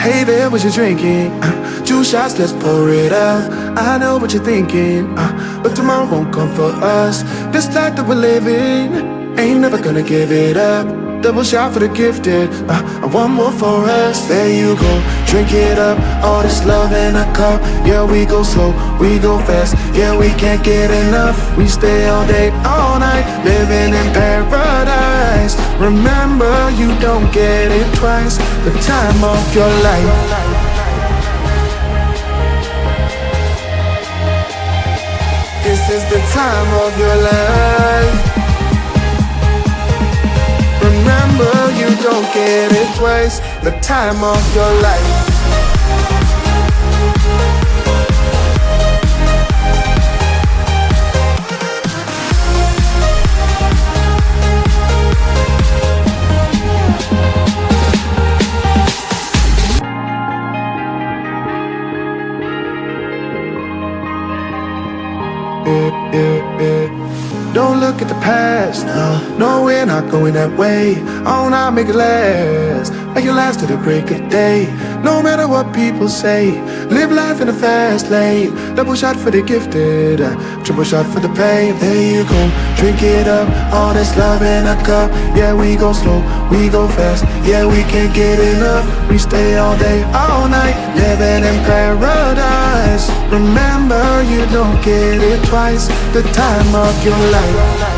Hey there, what you drinking? 2 shots, let's pour it up. I know what you're thinking, but tomorrow won't come for us. This life that we're living, ain't never gonna give it up. Double shot for the gifted, and one more for us. There you go, drink it up. All this love in a cup. Yeah, we go slow, we go fast. Yeah, we can't get enough. We stay all day, all night, living in paradise. Remember, you don't get it twice. The time of your life. This is the time of your life. Remember, you don't get it twice. The time of your life. Don't look at the past, no, we're not going that way. Oh, now make it last, make it last to the break of day. No matter what people say, live life in a fast lane. Double shot for the gifted, triple shot for the pain. There you go, drink it up, all this love in a cup. Yeah, we go slow, we go fast. Yeah, we can't get enough. We stay all day, all night, living in paradise. Remember, you don't get it twice. The time of your life.